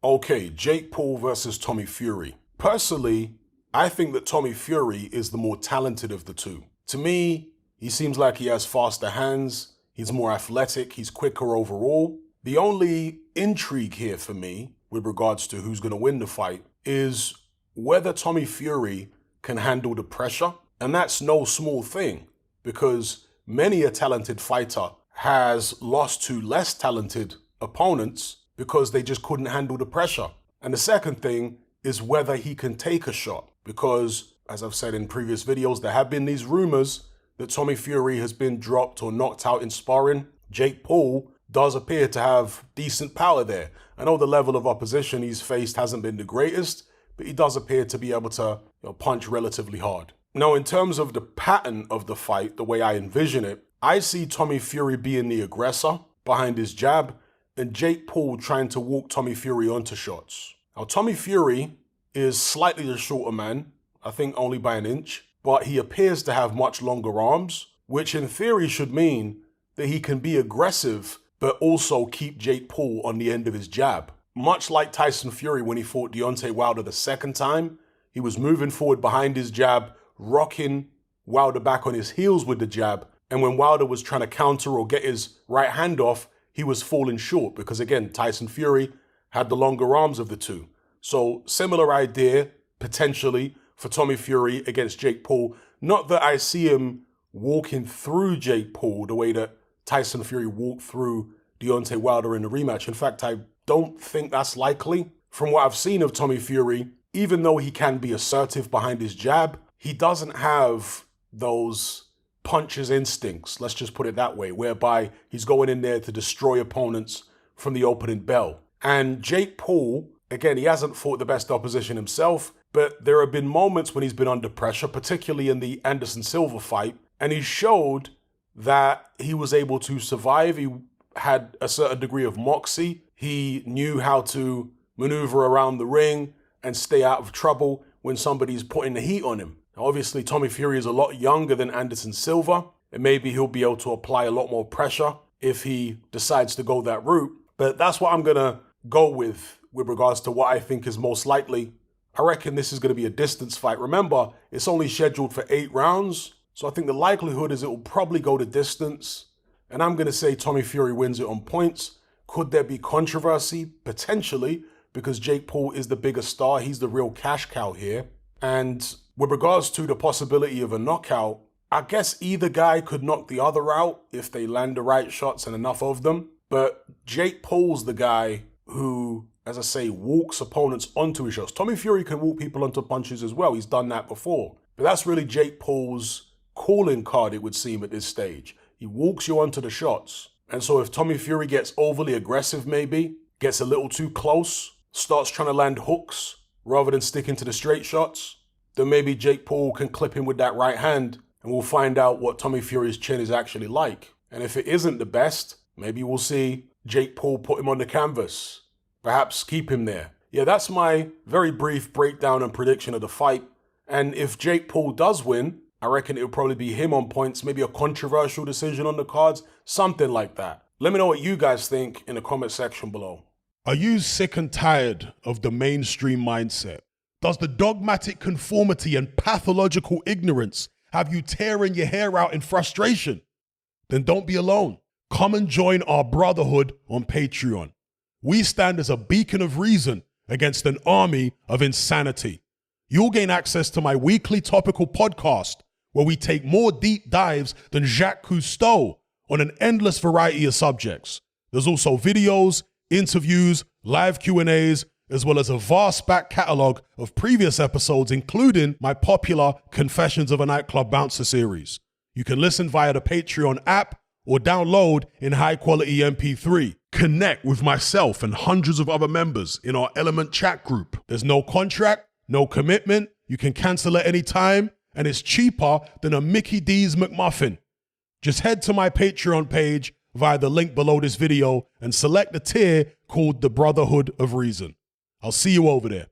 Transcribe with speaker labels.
Speaker 1: Okay, Jake Paul versus Tommy Fury. Personally, I think that Tommy Fury is the more talented of the two. To me, he seems like he has faster hands, he's more athletic, he's quicker overall. The only intrigue here for me, with regards to who's going to win the fight, is whether Tommy Fury can handle the pressure. And that's no small thing, because many a talented fighter has lost to less talented opponents because they just couldn't handle the pressure. And the second thing is whether he can take a shot, because as I've said in previous videos, there have been these rumors that Tommy Fury has been dropped or knocked out in sparring. Jake Paul does appear to have decent power there. I know the level of opposition he's faced hasn't been the greatest, but he does appear to be able to punch relatively hard. Now, in terms of the pattern of the fight, the way I envision it, I see Tommy Fury being the aggressor behind his jab, and Jake Paul trying to walk Tommy Fury onto shots. Now, Tommy Fury is slightly the shorter man, I think only by an inch, but he appears to have much longer arms, which in theory should mean that he can be aggressive, but also keep Jake Paul on the end of his jab. Much like Tyson Fury when he fought Deontay Wilder the second time, he was moving forward behind his jab, rocking Wilder back on his heels with the jab, and when Wilder was trying to counter or get his right hand off, he was falling short because, again, Tyson Fury had the longer arms of the two. So similar idea, potentially, for Tommy Fury against Jake Paul. Not that I see him walking through Jake Paul the way that Tyson Fury walked through Deontay Wilder in the rematch. In fact, I don't think that's likely. From what I've seen of Tommy Fury, even though he can be assertive behind his jab, he doesn't have those puncher's instincts, let's just put it that way, whereby he's going in there to destroy opponents from the opening bell. And Jake Paul, again, he hasn't fought the best opposition himself, but there have been moments when he's been under pressure, particularly in the Anderson Silva fight, and he showed that he was able to survive. He had a certain degree of moxie. He knew how to maneuver around the ring and stay out of trouble when somebody's putting the heat on him. Now, obviously, Tommy Fury is a lot younger than Anderson Silva, and maybe he'll be able to apply a lot more pressure if he decides to go that route. But that's what I'm going to go with regards to what I think is most likely. I reckon this is going to be a distance fight. Remember, it's only scheduled for 8 rounds, so I think the likelihood is it will probably go to distance. And I'm going to say Tommy Fury wins it on points. Could there be controversy? Potentially, because Jake Paul is the bigger star. He's the real cash cow here. And with regards to the possibility of a knockout, I guess either guy could knock the other out if they land the right shots and enough of them. But Jake Paul's the guy who, as I say, walks opponents onto his shots. Tommy Fury can walk people onto punches as well. He's done that before. But that's really Jake Paul's calling card, it would seem, at this stage. He walks you onto the shots. And so if Tommy Fury gets overly aggressive maybe, gets a little too close, starts trying to land hooks rather than sticking to the straight shots, then maybe Jake Paul can clip him with that right hand and we'll find out what Tommy Fury's chin is actually like. And if it isn't the best, maybe we'll see Jake Paul put him on the canvas, perhaps keep him there. Yeah, that's my very brief breakdown and prediction of the fight. And if Jake Paul does win, I reckon it'll probably be him on points, maybe a controversial decision on the cards, something like that. Let me know what you guys think in the comment section below. Are you sick and tired of the mainstream mindset? Does the dogmatic conformity and pathological ignorance have you tearing your hair out in frustration? Then don't be alone. Come and join our brotherhood on Patreon. We stand as a beacon of reason against an army of insanity. You'll gain access to my weekly topical podcast where we take more deep dives than Jacques Cousteau on an endless variety of subjects. There's also videos, interviews, live Q&As, as well as a vast back catalogue of previous episodes, including my popular Confessions of a Nightclub Bouncer series. You can listen via the Patreon app or download in high-quality MP3. Connect with myself and hundreds of other members in our Element chat group. There's no contract, no commitment, you can cancel at any time, and it's cheaper than a Mickey D's McMuffin. Just head to my Patreon page via the link below this video and select the tier called the Brotherhood of Reason. I'll see you over there.